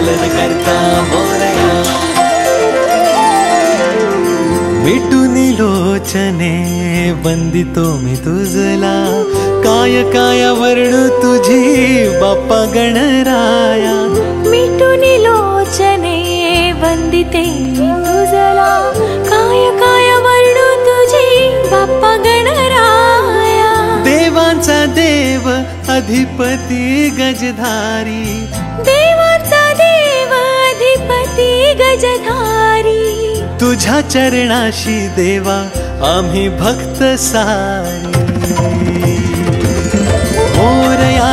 पालन करता मोरया. मिटूनी लोचने वंदितो मी तुझला, काय काय वर्णू तुझी बाप्पा गणराया. मिटूनी लोचने वंदिते मी तुझला, काय काय वर्णू तुझी बाप्पा गणराया. देवांचा देव अधिपती गजधारी, देवाचा देव अधिपती गजधारी. तुझ्या चरणाशी देवा आम्ही भक्त सारी. मोरया